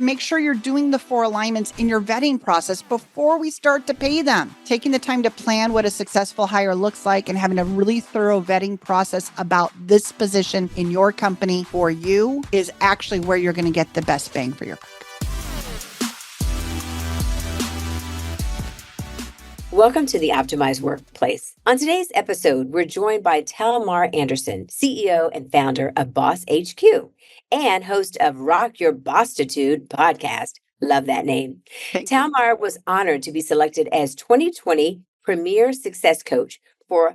Make sure you're doing the 4 alignments in your vetting process before we start to pay them. Taking the time to plan what a successful hire looks like and having a really thorough vetting process about this position in your company for you is actually where you're going to get the best bang for your buck. Welcome to the Optimized Workplace. On today's episode, we're joined by Talmar Anderson, CEO and founder of Boss HQ and host of Rock Your Bossitude podcast. Love that name. Talmar was honored to be selected as 2020 Premier Success Coach for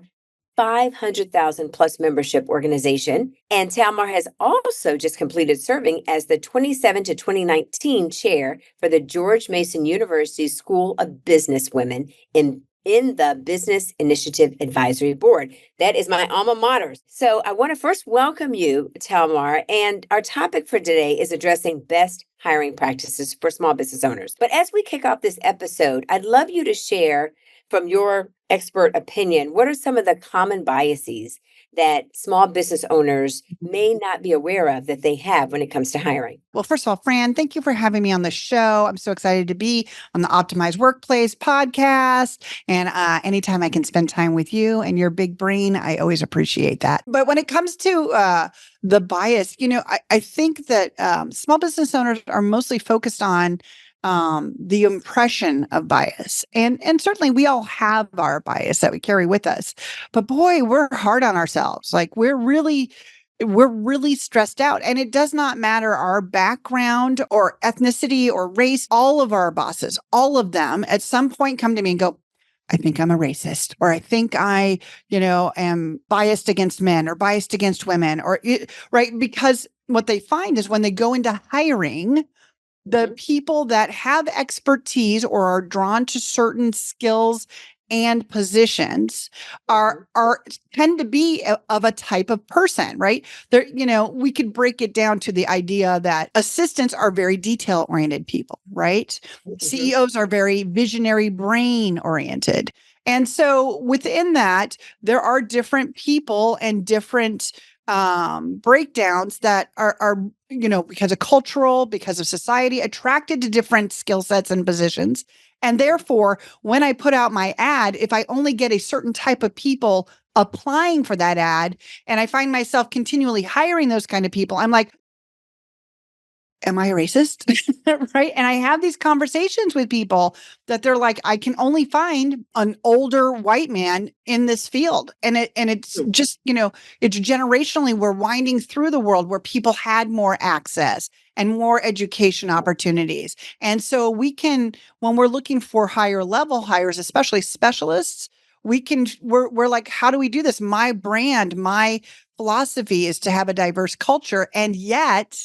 500,000 plus membership organization. And Talmar has also just completed serving as the 27 to 2019 chair for the George Mason University School of Business Women in the Business Initiative Advisory Board. That is my alma mater. So I want to first welcome you, Talmar. And our topic for today is addressing best hiring practices for small business owners. But as we kick off this episode, I'd love you to share from your expert opinion, what are some of the common biases that small business owners may not be aware of that they have when it comes to hiring? Well, first of all, Fran, thank you for having me on the show. I'm so excited to be on the Optimized Workplace podcast. And anytime I can spend time with you and your big brain, I always appreciate that. But when it comes to the bias, I think that small business owners are mostly focused on the impression of bias. And certainly we all have our bias that we carry with us. But boy, we're hard on ourselves. Like we're really stressed out. And it does not matter our background or ethnicity or race. All of our bosses, all of them at some point come to me and go, I think I'm a racist, or I think I, am biased against men or biased against women, right? Because what they find is when they go into hiring, the people that have expertise or are drawn to certain skills and positions are tend to be of a type of person, right? There, we could break it down to the idea that assistants are very detail-oriented people, right? CEOs are very visionary brain oriented. And so within that, there are different people and different breakdowns that are because of cultural, because of society, attracted to different skill sets and positions. And therefore, when I put out my ad, if I only get a certain type of people applying for that ad, and I find myself continually hiring those kind of people, I'm like, am I a racist? Right? And I have these conversations with people that they're like, I can only find an older white man in this field. And it's just, it's generationally, we're winding through the world where people had more access and more education opportunities. And so when we're looking for higher level hires, especially specialists, we're like, how do we do this? My brand, my philosophy is to have a diverse culture. And yet,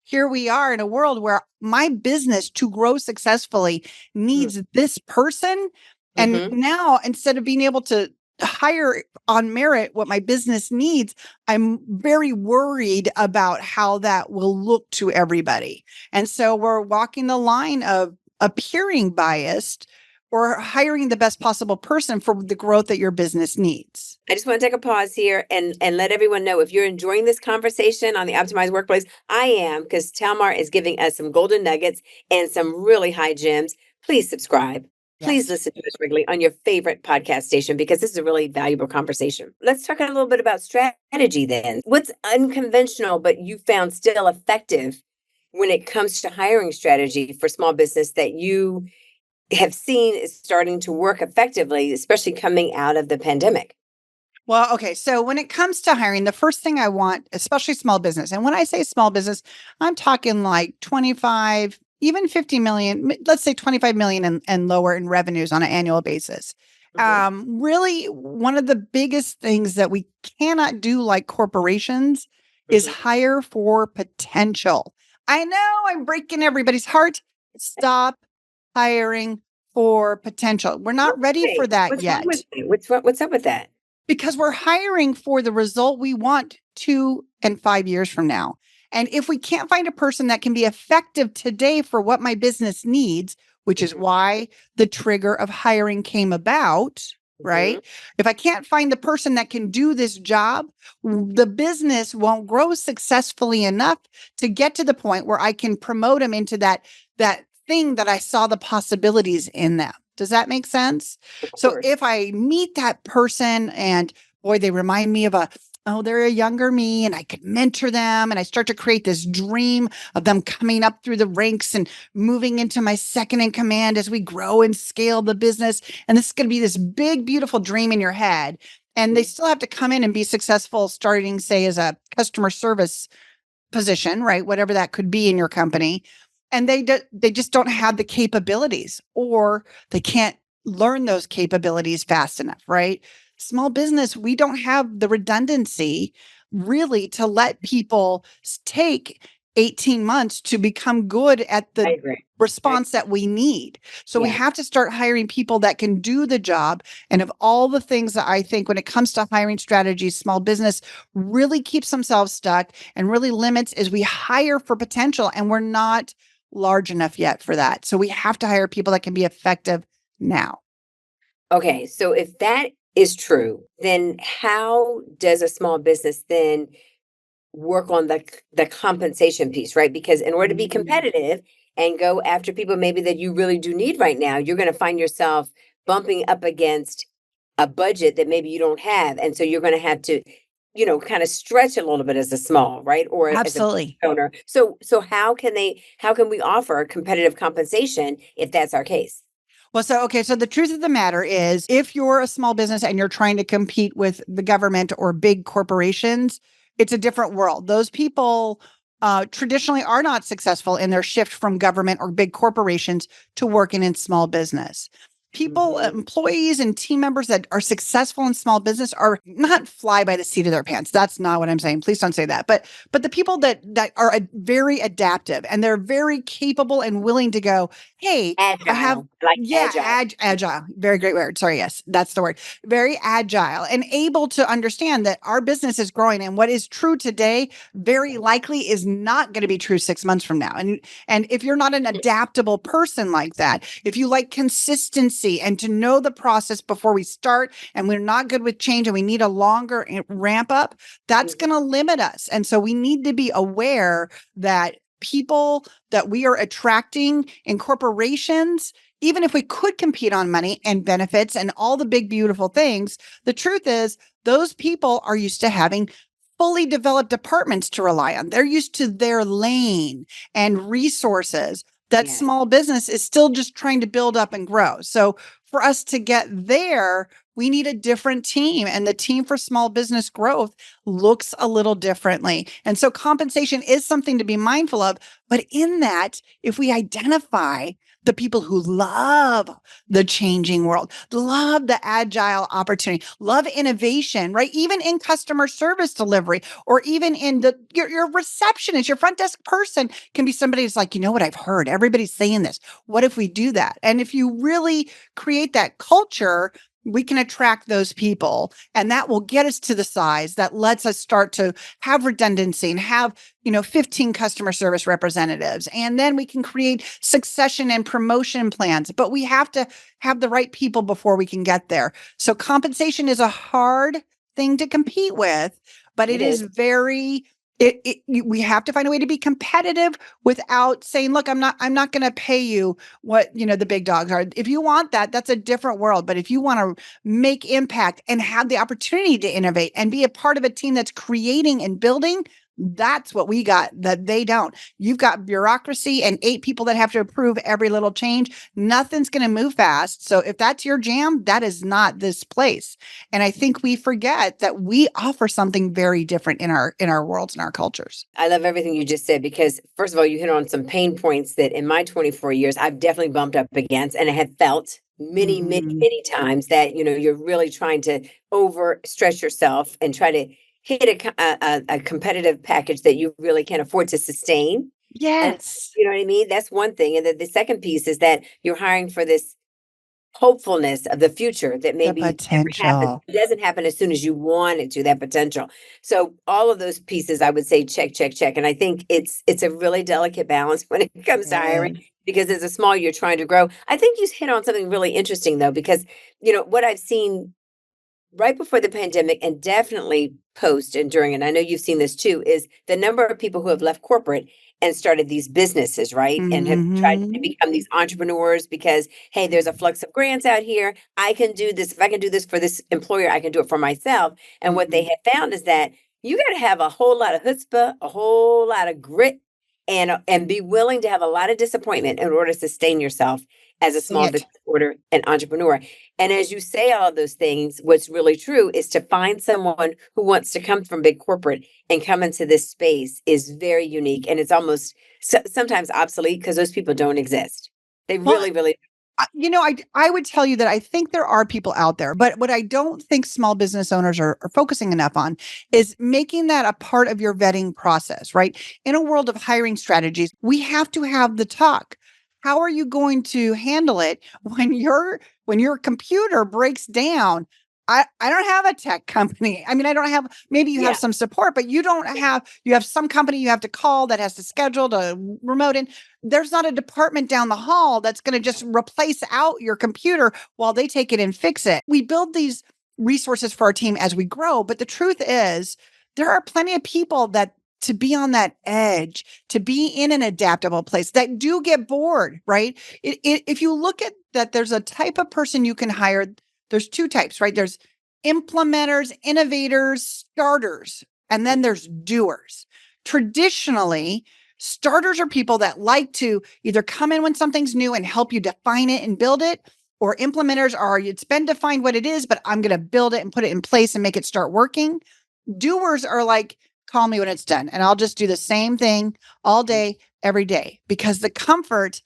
here we are in a world where my business to grow successfully needs this person. And now instead of being able to hire on merit what my business needs, I'm very worried about how that will look to everybody. And so we're walking the line of appearing biased or hiring the best possible person for the growth that your business needs. I just want to take a pause here and let everyone know, if you're enjoying this conversation on the Optimized Workplace, I am, because Talmar is giving us some golden nuggets and some really high gems. Please subscribe. Please listen to us regularly on your favorite podcast station, because this is a really valuable conversation. Let's talk a little bit about strategy then. What's unconventional but you found still effective when it comes to hiring strategy for small business that you have seen is starting to work effectively, especially coming out of the pandemic? Well, okay. So when it comes to hiring, the first thing I want, especially small business, and when I say small business, I'm talking like 25, even 50 million, let's say 25 million and lower in revenues on an annual basis. Really, one of the biggest things that we cannot do like corporations is hire for potential. I know I'm breaking everybody's heart. Stop hiring for potential. We're not ready for that yet. What's up with that? Because we're hiring for the result we want 2 and 5 years from now. And if we can't find a person that can be effective today for what my business needs, which is why the trigger of hiring came about, right? If I can't find the person that can do this job, the business won't grow successfully enough to get to the point where I can promote them into that thing that I saw the possibilities in them. Does that make sense? Of So course. if I meet that person and boy, they remind me of they're a younger me and I could mentor them and I start to create this dream of them coming up through the ranks and moving into my second in command as we grow and scale the business. And this is going to be this big, beautiful dream in your head. And they still have to come in and be successful starting, say, as a customer service position, right? Whatever that could be in your company. And they just don't have the capabilities or they can't learn those capabilities fast enough, right? Small business, we don't have the redundancy really to let people take 18 months to become good at I the agree. response that we need. So we Yeah. have to start hiring people that can do the job. And of all the things that I think when it comes to hiring strategies, small business really keeps themselves stuck and really limits is we hire for potential and we're not large enough yet for that. So we have to hire people that can be effective now. Okay, so if that is true, then how does a small business then work on the compensation piece, right? Because in order to be Mm. competitive and go after people maybe that you really do need right now, you're going to find yourself bumping up against a budget that maybe you don't have, and so you're going to have to, kind of stretch a little bit as a small, right, or as a business Absolutely. owner. So how can we offer competitive compensation if that's our case? Well, okay. So the truth of the matter is, if you're a small business and you're trying to compete with the government or big corporations, it's a different world. Those people traditionally are not successful in their shift from government or big corporations to working in small business. People, Hmm. employees, and team members that are successful in small business are not fly by the seat of their pants. That's not what I'm saying. Please don't say that. But the people that are very adaptive and they're very capable and willing to go, hey, I have Agile, like yeah, agile. agile. Very great word. Sorry, yes, that's the word. Very agile and able to understand that our business is growing and what is true today very likely is not going to be true 6 months from now. And if you're not an adaptable person like that, if you like consistency and to know the process before we start and we're not good with change and we need a longer ramp up, that's Mhm. going to limit us. And so we need to be aware that people that we are attracting in corporations, even if we could compete on money and benefits and all the big, beautiful things, the truth is those people are used to having fully developed departments to rely on. They're used to their lane and resources that Yes. small business is still just trying to build up and grow. So for us to get there, we need a different team. And the team for small business growth looks a little differently. And so compensation is something to be mindful of. But in that, if we identify the people who love the changing world, love the agile opportunity, love innovation, right? Even in customer service delivery, or even in your receptionist, your front desk person can be somebody who's like, you know what, I've heard everybody's saying this. What if we do that? And if you really create that culture, we can attract those people and that will get us to the size that lets us start to have redundancy and have 15 customer service representatives. And then we can create succession and promotion plans, but we have to have the right people before we can get there. So compensation is a hard thing to compete with, but it It is is. very we have to find a way to be competitive without saying, look, I'm not going to pay you what, the big dogs are. If you want that, that's a different world. But if you want to make impact and have the opportunity to innovate and be a part of a team that's creating and building, that's what we got that they don't. You've got bureaucracy and 8 people that have to approve every little change. Nothing's going to move fast. So if that's your jam, that is not this place. And I think we forget that we offer something very different in our worlds and our cultures. I love everything you just said because, first of all, you hit on some pain points that in my 24 years I've definitely bumped up against and I have felt many, many, Mhm. many times that you're really trying to overstretch yourself and try to hit a competitive package that you really can't afford to sustain. And Yes. you know what I mean? That's one thing. And then the second piece is that you're hiring for this hopefulness of the future that The maybe never happens. potential. It doesn't happen as soon as you want it to, that potential. So all of those pieces, I would say check, check, check. And I think it's a really delicate balance when it comes to hiring Yes. because as a small, you're trying to grow. I think you hit on something really interesting though, because what I've seen right before the pandemic and definitely post and during, and I know you've seen this too, is the number of people who have left corporate and started these businesses, right? And have tried to Hmm. become these entrepreneurs because, hey, there's a flux of grants out here. I can do this. If I can do this for this employer, I can do it for myself. And what they have found is that you got to have a whole lot of chutzpah, a whole lot of grit, and be willing to have a lot of disappointment in order to sustain yourself as a Say small it. business owner and entrepreneur. And as you say all of those things, what's really true is to find someone who wants to come from big corporate and come into this space is very unique. And it's almost sometimes obsolete because those people don't exist. They Well, really, really. I would tell you that I think there are people out there, but what I don't think small business owners are focusing enough on is making that a part of your vetting process, right? In a world of hiring strategies, we have to have the talk. How are you going to handle it when your computer breaks down? I don't have a tech company. I mean, I don't have, maybe you have Yeah. some support, but you have some company you have to call that has to schedule to remote in. There's not a department down the hall that's going to just replace out your computer while they take it and fix it. We build these resources for our team as we grow, but the truth is there are plenty of people that to be on that edge, to be in an adaptable place that do get bored, right? If you look at that, there's a type of person you can hire. There's two types, right? There's implementers, innovators, starters, and then there's doers. Traditionally, starters are people that like to either come in when something's new and help you define it and build it, or implementers are it's been defined what it is, but I'm going to build it and put it in place and make it start working. Doers are like, call me when it's done, and I'll just do the same thing all day, every day, because the comfort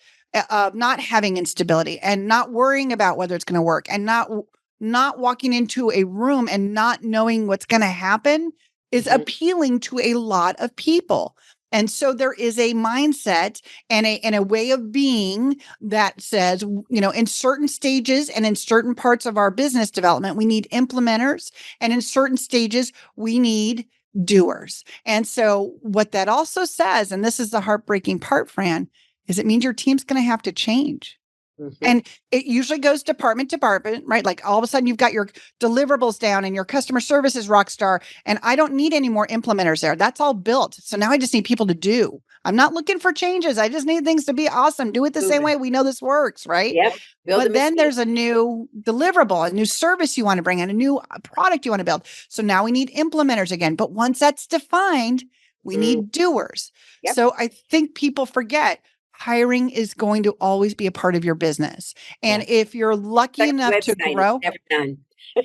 of not having instability and not worrying about whether it's going to work and not walking into a room and not knowing what's going to happen is Mhm. appealing to a lot of people. And so there is a mindset and a way of being that says, in certain stages and in certain parts of our business development, we need implementers. And in certain stages, we need doers. And so what that also says, and this is the heartbreaking part, Fran, is it means your team's going to have to change. Mhm. And it usually goes department to department, right? Like all of a sudden you've got your deliverables down and your customer service is rock star. And I don't need any more implementers there. That's all built. So now I just need people to do. I'm not looking for changes. I just need things to be awesome. Do it the same way Moving. we know this works, right? Yep. Build the But then machine. there's a new deliverable, a new service you want to bring in, a new product you want to build. So now we need implementers again. But once that's defined, we Mm. need doers. Yep. So I think people forget hiring is going to always be a part of your business. And Yes. if you're It's lucky like a enough to website. It's grow, never done.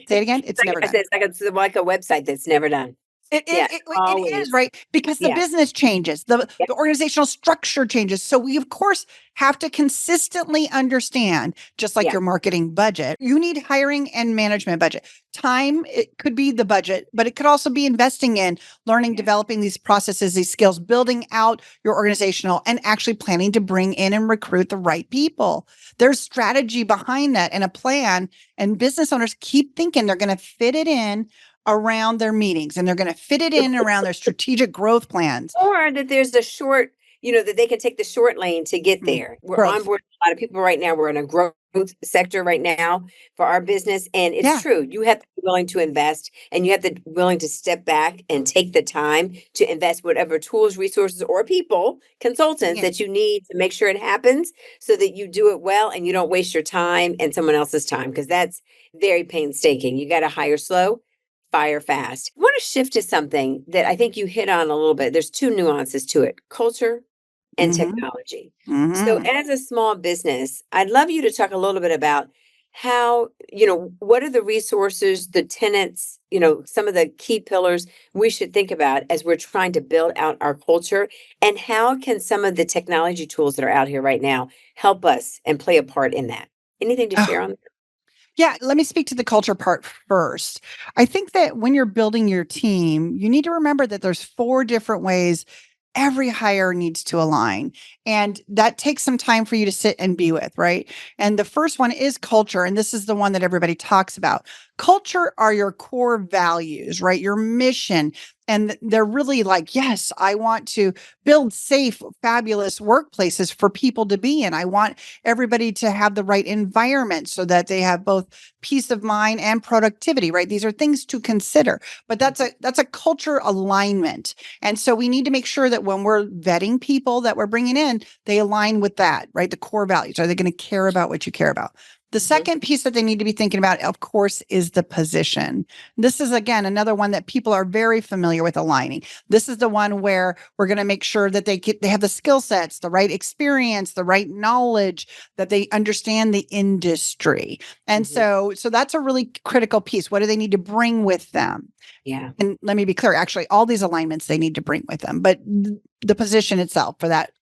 say it again, It's it's like never I done. said, it's like a website that's never done. It Yeah. it it is, Always. right? Because the Yeah. business changes, the Yep. the organizational structure changes. So we, of course, have to consistently understand, just like Yeah. your marketing budget, you need hiring and management budget. Time, it could be the budget, but it could also be investing in learning, Yeah. developing these processes, these skills, building out your organizational, and actually planning to bring in and recruit the right people. There's strategy behind that and a plan, and business owners keep thinking they're going to fit it in around their meetings and they're going to fit it in around their strategic growth plans. Or that there's a short, that they can take the short lane to get Mm. there. We're on Growth. board with a lot of people right now. We're in a growth sector right now for our business. And it's Yeah. true. You have to be willing to invest and you have to be willing to step back and take the time to invest whatever tools, resources, or people, consultants Yeah. that you need to make sure it happens so that you do it well and you don't waste your time and someone else's time because that's very painstaking. You got to hire slow, fire fast. I want to shift to something that I think you hit on a little bit. There's two nuances to it: culture and Hmm. technology. So, Hmm. as a small business, I'd love you to talk a little bit about how, what are the resources, the tenants, some of the key pillars we should think about as we're trying to build out our culture, and how can some of the technology tools that are out here right now help us and play a part in that? Anything to share on? Yeah, let me speak to the culture part first. I think that when you're building your team, you need to remember that there's four different ways every hire needs to align. And that takes some time for you to sit and be with, right? And the first one is culture. And this is the one that everybody talks about. Culture are your core values, right? Your mission. And they're really like, yes, I want to build safe, fabulous workplaces for people to be in. I want everybody to have the right environment so that they have both peace of mind and productivity, right? These are things to consider, but that's a culture alignment. And so we need to make sure that when we're vetting people that we're bringing in, they align with that, right? The core values. Are they going to care about what you care about? The second piece that they need to be thinking about, of course, is the position. This is, again, another one that people are very familiar with aligning. This is the one where we're going to make sure that they have the skill sets, the right experience, the right knowledge, that they understand the industry. And so that's a really critical piece. What do they need to bring with them? Yeah. And let me be clear, actually, all these alignments they need to bring with them, but the position itself for that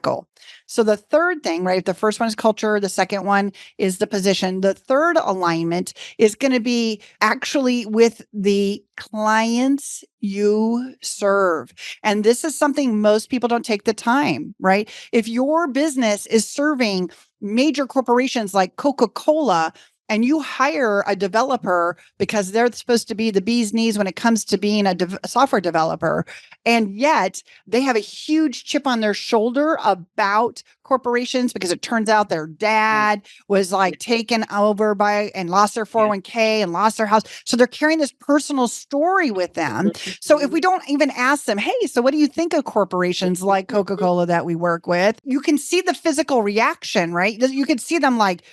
goal. So the third thing, right? The first one is culture. The second one is the position. The third alignment is going to be actually with the clients you serve. And this is something most people don't take the time, right? If your business is serving major corporations like Coca-Cola, and you hire a developer because they're supposed to be the bee's knees when it comes to being a software developer, and yet they have a huge chip on their shoulder about corporations because it turns out their dad was like taken over by and lost their 401k and lost their house. So they're carrying this personal story with them. So if we don't even ask them, hey, so what do you think of corporations like Coca-Cola that we work with? You can see the physical reaction, right? You can see them like,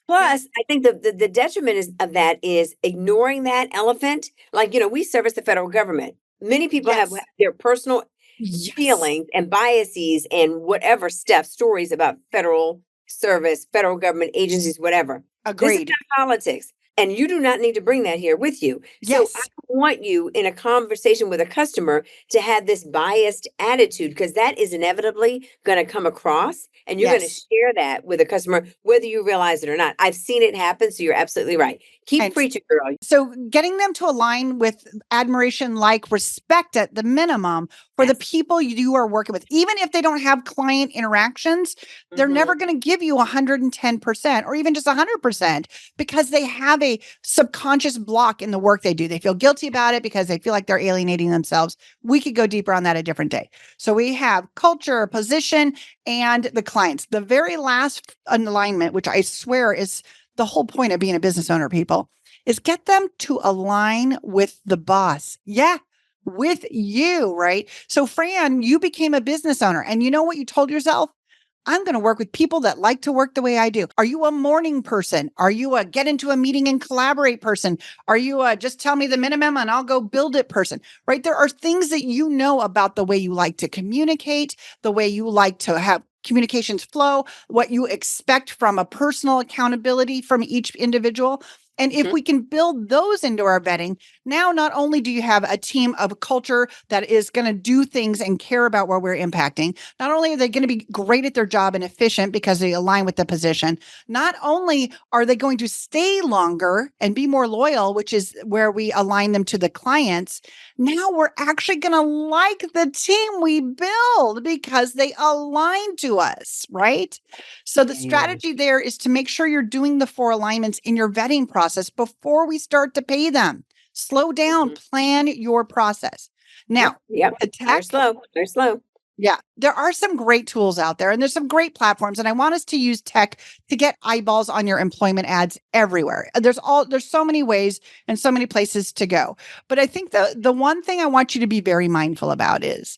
Plus, I think the detriment of that is ignoring that elephant. Like, we service the federal government. Many people have yes, their personal yes, feelings and biases and whatever stories about federal service, federal government agencies, whatever. This is agreed. not politics. And you do not need to bring that here with you. So I Yes. want you in a conversation with a customer to have this biased attitude because that is inevitably going to come across and you're going to Yes. share that with a customer, whether you realize it or not. I've seen it happen. So you're absolutely right. Keep And preaching, girl. so getting them to align with admiration, like respect at the minimum for the Yes. people you are working with, even if they don't have client interactions, they're never going to give you 110% or even just 100% because they have a subconscious block in the work they do. They feel guilty about it because they feel like they're alienating themselves. We could go deeper on that a different day. So we have culture, position, and the clients. The very last alignment, which I swear is the whole point of being a business owner, people, is get them to align with the boss. Yeah, with you, right? So, Fran, you became a business owner, and you know what you told yourself? I'm going to work with people that like to work the way I do. Are you a morning person? Are you a get into a meeting and collaborate person? Are you a just tell me the minimum and I'll go build it person? Right? There are things that you know about the way you like to communicate, the way you like to have communications flow, what you expect from a personal accountability from each individual. And if we can build those into our vetting, now not only do you have a team of culture that is going to do things and care about what we're impacting, not only are they going to be great at their job and efficient because they align with the position, not only are they going to stay longer and be more loyal, which is where we align them to the clients, now we're actually going to like the team we build because they align to us, right? So the strategy there is to make sure you're doing the 4 alignments in your vetting process before we start to pay them. Slow down, plan your process. Now, Yep. the They're tech, slow. They're slow. yeah, there are some great tools out there and there's some great platforms. And I want us to use tech to get eyeballs on your employment ads everywhere. There's so many ways and so many places to go. But I think the one thing I want you to be very mindful about is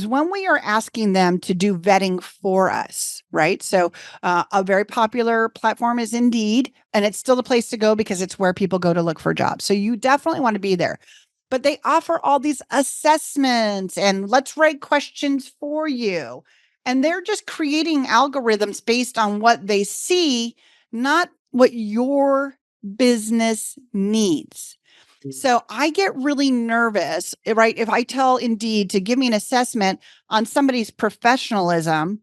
when we are asking them to do vetting for us, right? So a very popular platform is Indeed, and it's still the place to go because it's where people go to look for jobs. So you definitely want to be there. But they offer all these assessments and let's write questions for you. And they're just creating algorithms based on what they see, not what your business needs. So I get really nervous, right? If I tell Indeed to give me an assessment on somebody's professionalism,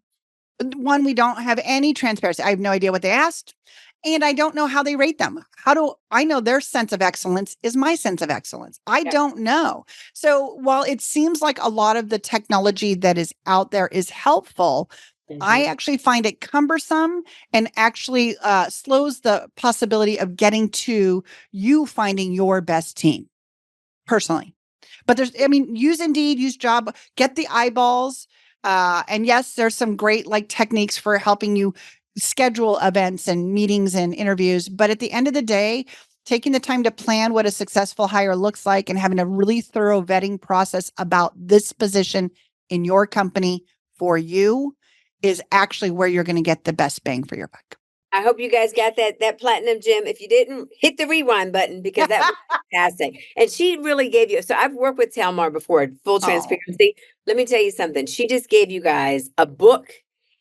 one, we don't have any transparency. I have no idea what they asked. and I don't know how they rate them. How do I know their sense of excellence is my sense of excellence? I Yeah. don't know. So while it seems like a lot of the technology that is out there is helpful, I Mhm. actually find it cumbersome and actually slows the possibility of getting to you finding your best team personally. But use Indeed, use Job, get the eyeballs. And yes, there's some great like techniques for helping you schedule events and meetings and interviews. But at the end of the day, taking the time to plan what a successful hire looks like and having a really thorough vetting process about this position in your company for you is actually where you're going to get the best bang for your buck. I hope you guys got that platinum gem. If you didn't, hit the rewind button because that was fantastic. And she really gave you. So I've worked with Talmar before. Full Oh. transparency. Let me tell you something. She just gave you guys a book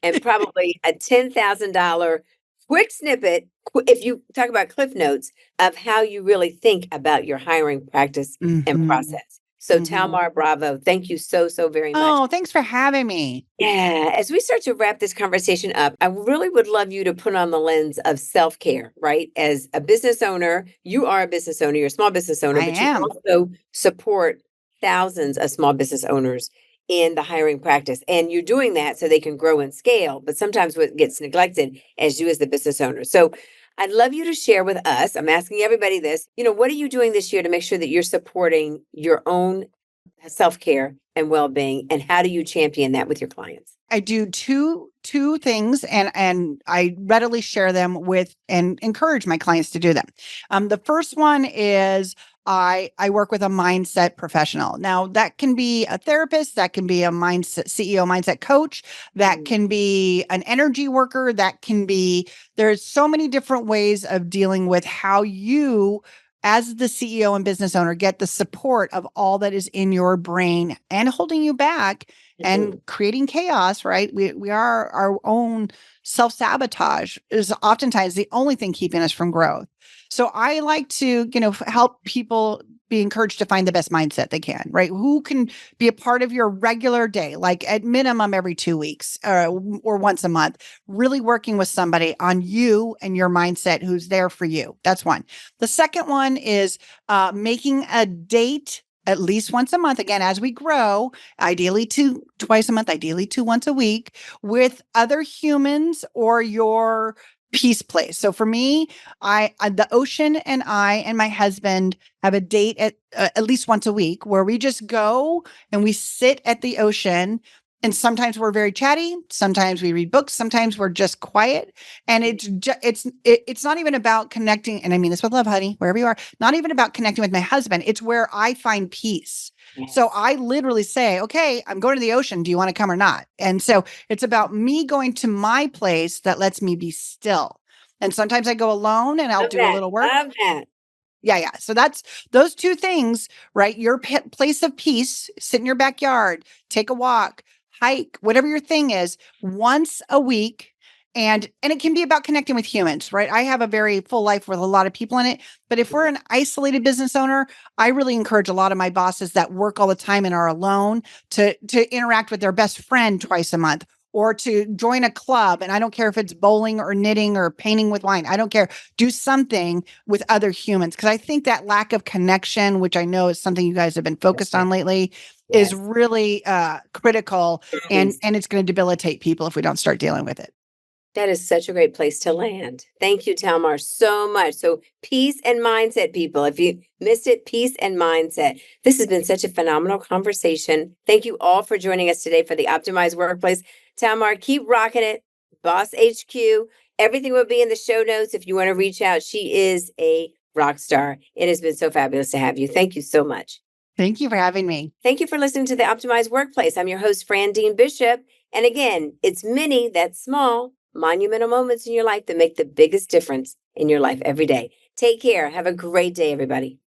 and probably a $10,000 quick snippet. If you talk about Cliff Notes of how you really think about your hiring practice and Hmm. process. So Talmar, bravo! Thank you so very much. Oh, thanks for having me. Yeah, as we start to wrap this conversation up, I really would love you to put on the lens of self care, right? As a business owner, you are a business owner, you're a small business owner, I but you am. also support thousands of small business owners in the hiring practice. And you're doing that so they can grow and scale. But sometimes what gets neglected as you as the business owner. So I'd love you to share with us. I'm asking everybody this, what are you doing this year to make sure that you're supporting your own self-care and well-being, and how do you champion that with your clients? I do two things, and I readily share them with and encourage my clients to do them. The first one is I work with a mindset professional. Now that can be a therapist, that can be a mindset CEO, mindset coach, that Mhm. can be an energy worker, that can be there's so many different ways of dealing with how you as the CEO and business owner get the support of all that is in your brain and holding you back and Mhm. creating chaos, right? We are our own self-sabotage is oftentimes the only thing keeping us from growth. So I like to, help people be encouraged to find the best mindset they can, right? Who can be a part of your regular day, like at minimum every 2 weeks or once a month, really working with somebody on you and your mindset who's there for you. That's one. The second one is making a date at least once a month, again, as we grow, ideally twice a month, ideally once a week with other humans or your peace place. So for me, the ocean and I and my husband have a date at least once a week where we just go and we sit at the ocean. And sometimes we're very chatty. Sometimes we read books. Sometimes we're just quiet. And it's not even about connecting. And I mean this with love, honey, wherever you are. Not even about connecting with my husband. It's where I find peace. So Yes. I literally say, okay, I'm going to the ocean. Do you want to come or not? And so it's about me going to my place that lets me be still. And sometimes I go alone and I'll Love do a that. little work. Love that. Yeah, yeah. So that's those two things, right? Your place of peace, sit in your backyard, take a walk, hike, whatever your thing is, once a week. And it can be about connecting with humans, right? I have a very full life with a lot of people in it, but if we're an isolated business owner, I really encourage a lot of my bosses that work all the time and are alone to interact with their best friend twice a month or to join a club. And I don't care if it's bowling or knitting or painting with wine. I don't care. Do something with other humans. Because I think that lack of connection, which I know is something you guys have been That's focused right. on lately, is Yes. really critical. And Nice. and it's going to debilitate people if we don't start dealing with it. That is such a great place to land. Thank you, Talmar, so much. So, peace and mindset, people. If you missed it, peace and mindset. This has been such a phenomenal conversation. Thank you all for joining us today for the Optimized Workplace. Talmar, keep rocking it. Boss HQ. Everything will be in the show notes if you want to reach out. She is a rock star. It has been so fabulous to have you. Thank you so much. Thank you for having me. Thank you for listening to the Optimized Workplace. I'm your host, Fran Dean Bishop. And again, it's many, that's small, monumental moments in your life that make the biggest difference in your life every day. Take care. Have a great day, everybody.